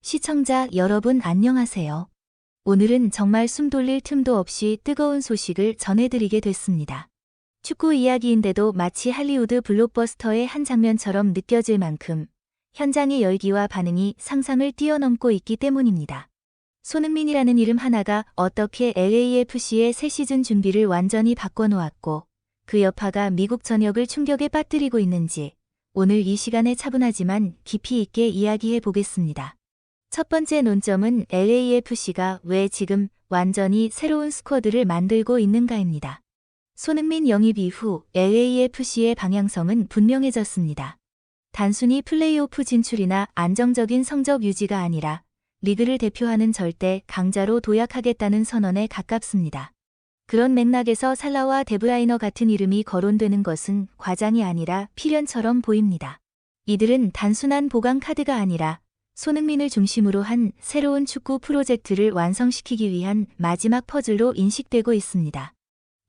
시청자 여러분 안녕하세요. 오늘은 정말 숨 돌릴 틈도 없이 뜨거운 소식을 전해드리게 됐습니다. 축구 이야기인데도 마치 할리우드 블록버스터의 한 장면처럼 느껴질 만큼 현장의 열기와 반응이 상상을 뛰어넘고 있기 때문입니다. 손흥민이라는 이름 하나가 어떻게 LAFC의 새 시즌 준비를 완전히 바꿔놓았고 그 여파가 미국 전역을 충격에 빠뜨리고 있는지 오늘 이 시간에 차분하지만 깊이 있게 이야기해 보겠습니다. 첫 번째 논점은 LAFC가 왜 지금 완전히 새로운 스쿼드를 만들고 있는가입니다. 손흥민 영입 이후 LAFC의 방향성은 분명해졌습니다. 단순히 플레이오프 진출이나 안정적인 성적 유지가 아니라 리그를 대표하는 절대 강자로 도약하겠다는 선언에 가깝습니다. 그런 맥락에서 살라와 데브라이너 같은 이름이 거론되는 것은 과장이 아니라 필연처럼 보입니다. 이들은 단순한 보강 카드가 아니라 손흥민을 중심으로 한 새로운 축구 프로젝트를 완성시키기 위한 마지막 퍼즐로 인식되고 있습니다.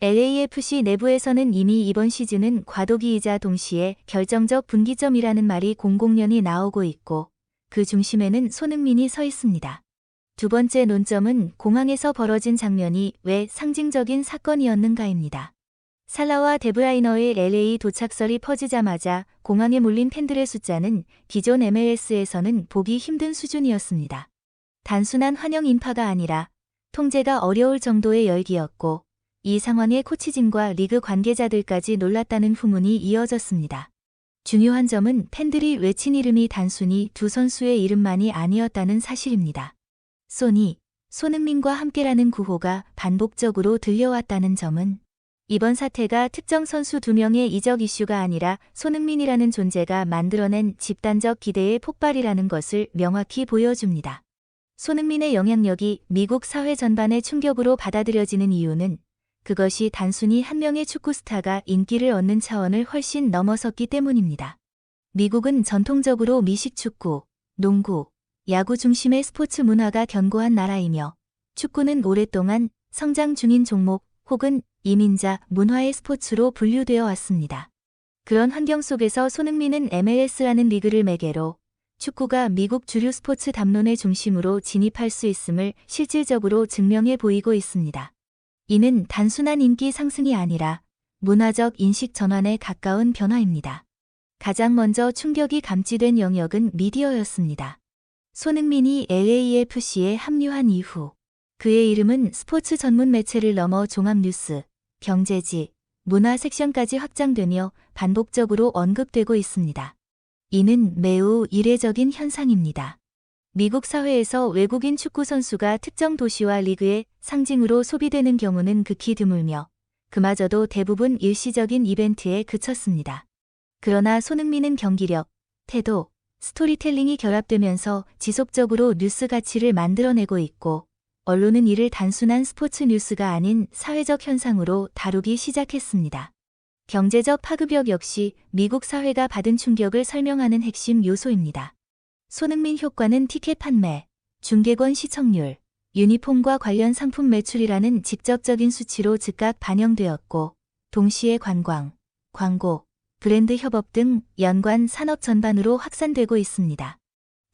LAFC 내부에서는 이미 이번 시즌은 과도기이자 동시에 결정적 분기점이라는 말이 공공연히 나오고 있고 그 중심에는 손흥민이 서 있습니다. 두 번째 논점은 공항에서 벌어진 장면이 왜 상징적인 사건이었는가입니다. 살라와 데브라이너의 LA 도착설이 퍼지자마자 공항에 몰린 팬들의 숫자는 기존 MLS에서는 보기 힘든 수준이었습니다. 단순한 환영 인파가 아니라 통제가 어려울 정도의 열기였고 이 상황에 코치진과 리그 관계자들까지 놀랐다는 후문이 이어졌습니다. 중요한 점은 팬들이 외친 이름이 단순히 두 선수의 이름만이 아니었다는 사실입니다. 손흥민과 함께라는 구호가 반복적으로 들려왔다는 점은 이번 사태가 특정 선수 2명의 이적 이슈가 아니라 손흥민이라는 존재가 만들어낸 집단적 기대의 폭발이라는 것을 명확히 보여줍니다. 손흥민의 영향력이 미국 사회 전반의 충격으로 받아들여지는 이유는 그것이 단순히 한 명의 축구 스타가 인기를 얻는 차원을 훨씬 넘어섰기 때문입니다. 미국은 전통적으로 미식축구, 농구, 야구 중심의 스포츠 문화가 견고한 나라이며 축구는 오랫동안 성장 중인 종목 혹은 이민자 문화의 스포츠로 분류되어 왔습니다. 그런 환경 속에서 손흥민은 MLS라는 리그를 매개로 축구가 미국 주류 스포츠 담론의 중심으로 진입할 수 있음을 실질적으로 증명해 보이고 있습니다. 이는 단순한 인기 상승이 아니라 문화적 인식 전환에 가까운 변화입니다. 가장 먼저 충격이 감지된 영역은 미디어였습니다. 손흥민이 LAFC에 합류한 이후 그의 이름은 스포츠 전문 매체를 넘어 종합뉴스, 경제지, 문화 섹션까지 확장되며 반복적으로 언급되고 있습니다. 이는 매우 이례적인 현상입니다. 미국 사회에서 외국인 축구 선수가 특정 도시와 리그의 상징으로 소비되는 경우는 극히 드물며 그마저도 대부분 일시적인 이벤트에 그쳤습니다. 그러나 손흥민은 경기력, 태도, 스토리텔링이 결합되면서 지속적으로 뉴스 가치를 만들어내고 있고 언론은 이를 단순한 스포츠 뉴스가 아닌 사회적 현상으로 다루기 시작했습니다. 경제적 파급력 역시 미국 사회가 받은 충격을 설명하는 핵심 요소입니다. 손흥민 효과는 티켓 판매, 중계권 시청률, 유니폼과 관련 상품 매출이라는 직접적인 수치로 즉각 반영되었고 동시에 관광, 광고, 브랜드 협업 등 연관 산업 전반으로 확산되고 있습니다.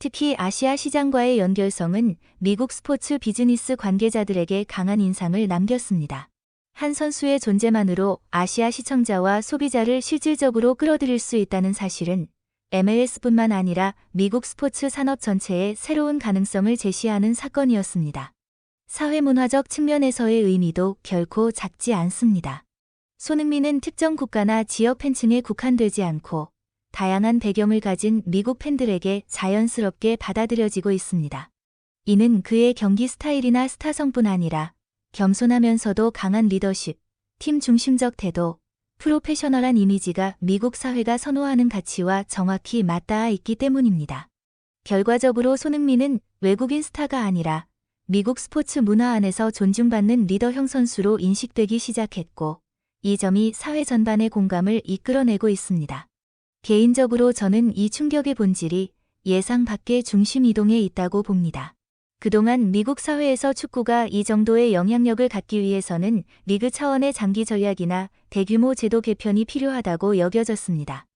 특히 아시아 시장과의 연결성은 미국 스포츠 비즈니스 관계자들에게 강한 인상을 남겼습니다. 한 선수의 존재만으로 아시아 시청자와 소비자를 실질적으로 끌어들일 수 있다는 사실은 MLS뿐만 아니라 미국 스포츠 산업 전체의 새로운 가능성을 제시하는 사건이었습니다. 사회문화적 측면에서의 의미도 결코 작지 않습니다. 손흥민은 특정 국가나 지역 팬층에 국한되지 않고 다양한 배경을 가진 미국 팬들에게 자연스럽게 받아들여지고 있습니다. 이는 그의 경기 스타일이나 스타성뿐 아니라 겸손하면서도 강한 리더십, 팀 중심적 태도, 프로페셔널한 이미지가 미국 사회가 선호하는 가치와 정확히 맞닿아 있기 때문입니다. 결과적으로 손흥민은 외국인 스타가 아니라 미국 스포츠 문화 안에서 존중받는 리더형 선수로 인식되기 시작했고 이 점이 사회 전반의 공감을 이끌어내고 있습니다. 개인적으로 저는 이 충격의 본질이 예상 밖의 중심 이동에 있다고 봅니다. 그동안 미국 사회에서 축구가 이 정도의 영향력을 갖기 위해서는 리그 차원의 장기 전략이나 대규모 제도 개편이 필요하다고 여겨졌습니다.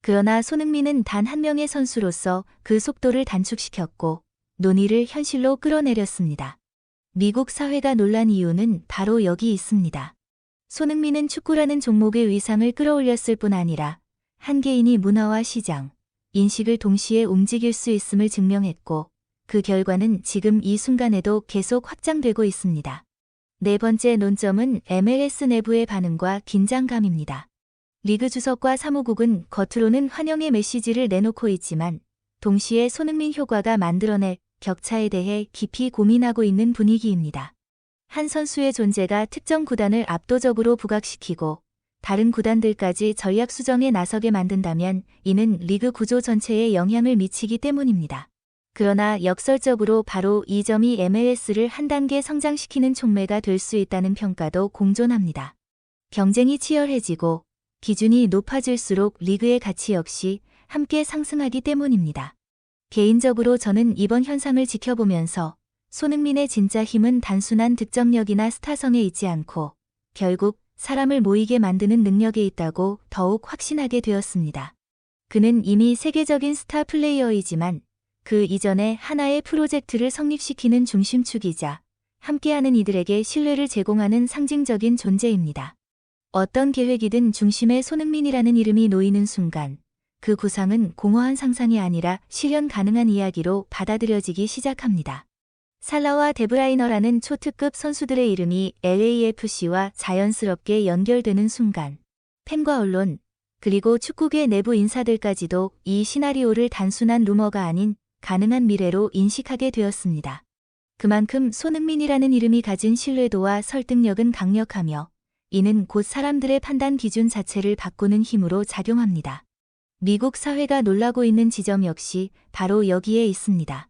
그러나 손흥민은 단 한 명의 선수로서 그 속도를 단축시켰고 논의를 현실로 끌어내렸습니다. 미국 사회가 놀란 이유는 바로 여기 있습니다. 손흥민은 축구라는 종목의 위상을 끌어올렸을 뿐 아니라 한 개인이 문화와 시장, 인식을 동시에 움직일 수 있음을 증명했고 그 결과는 지금 이 순간에도 계속 확장되고 있습니다. 네 번째 논점은 MLS 내부의 반응과 긴장감입니다. 리그 주석과 사무국은 겉으로는 환영의 메시지를 내놓고 있지만 동시에 손흥민 효과가 만들어낼 격차에 대해 깊이 고민하고 있는 분위기입니다. 한 선수의 존재가 특정 구단을 압도적으로 부각시키고 다른 구단들까지 전략 수정에 나서게 만든다면 이는 리그 구조 전체에 영향을 미치기 때문입니다. 그러나 역설적으로 바로 이 점이 MLS를 한 단계 성장시키는 촉매가 될 수 있다는 평가도 공존합니다. 경쟁이 치열해지고 기준이 높아질수록 리그의 가치 역시 함께 상승하기 때문입니다. 개인적으로 저는 이번 현상을 지켜보면서 손흥민의 진짜 힘은 단순한 득점력이나 스타성에 있지 않고 결국 사람을 모이게 만드는 능력에 있다고 더욱 확신하게 되었습니다. 그는 이미 세계적인 스타 플레이어이지만 그 이전에 하나의 프로젝트를 성립시키는 중심축이자 함께하는 이들에게 신뢰를 제공하는 상징적인 존재입니다. 어떤 계획이든 중심에 손흥민이라는 이름이 놓이는 순간 그 구상은 공허한 상상이 아니라 실현 가능한 이야기로 받아들여지기 시작합니다. 살라와 데브라이너라는 초특급 선수들의 이름이 LAFC와 자연스럽게 연결되는 순간 팬과 언론, 그리고 축구계 내부 인사들까지도 이 시나리오를 단순한 루머가 아닌 가능한 미래로 인식하게 되었습니다. 그만큼 손흥민이라는 이름이 가진 신뢰도와 설득력은 강력하며 이는 곧 사람들의 판단 기준 자체를 바꾸는 힘으로 작용합니다. 미국 사회가 놀라고 있는 지점 역시 바로 여기에 있습니다.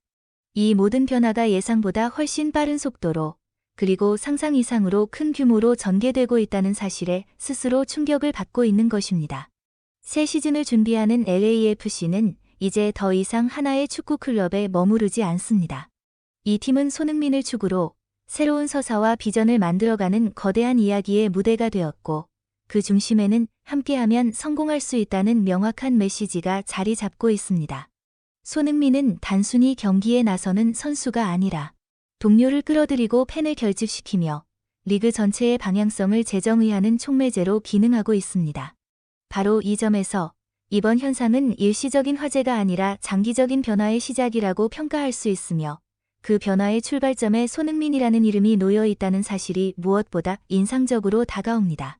이 모든 변화가 예상보다 훨씬 빠른 속도로 그리고 상상 이상으로 큰 규모로 전개되고 있다는 사실에 스스로 충격을 받고 있는 것입니다. 새 시즌을 준비하는 LAFC는 이제 더 이상 하나의 축구 클럽에 머무르지 않습니다. 이 팀은 손흥민을 축으로 새로운 서사와 비전을 만들어가는 거대한 이야기의 무대가 되었고 그 중심에는 함께하면 성공할 수 있다는 명확한 메시지가 자리 잡고 있습니다. 손흥민은 단순히 경기에 나서는 선수가 아니라 동료를 끌어들이고 팬을 결집시키며 리그 전체의 방향성을 재정의하는 촉매제로 기능하고 있습니다. 바로 이 점에서 이번 현상은 일시적인 화제가 아니라 장기적인 변화의 시작이라고 평가할 수 있으며 그 변화의 출발점에 손흥민이라는 이름이 놓여 있다는 사실이 무엇보다 인상적으로 다가옵니다.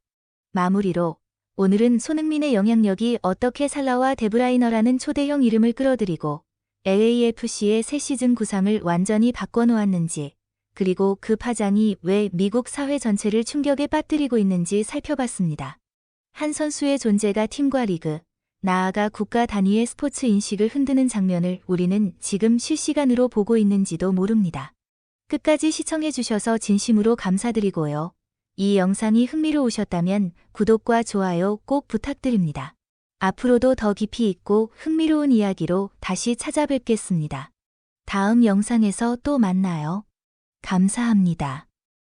마무리로 오늘은 손흥민의 영향력이 어떻게 살라와 데브라이너라는 초대형 이름을 끌어들이고 LAFC의 새 시즌 구상을 완전히 바꿔놓았는지 그리고 그 파장이 왜 미국 사회 전체를 충격에 빠뜨리고 있는지 살펴봤습니다. 한 선수의 존재가 팀과 리그, 나아가 국가 단위의 스포츠 인식을 흔드는 장면을 우리는 지금 실시간으로 보고 있는지도 모릅니다. 끝까지 시청해주셔서 진심으로 감사드리고요. 이 영상이 흥미로우셨다면 구독과 좋아요 꼭 부탁드립니다. 앞으로도 더 깊이 있고 흥미로운 이야기로 다시 찾아뵙겠습니다. 다음 영상에서 또 만나요. 감사합니다.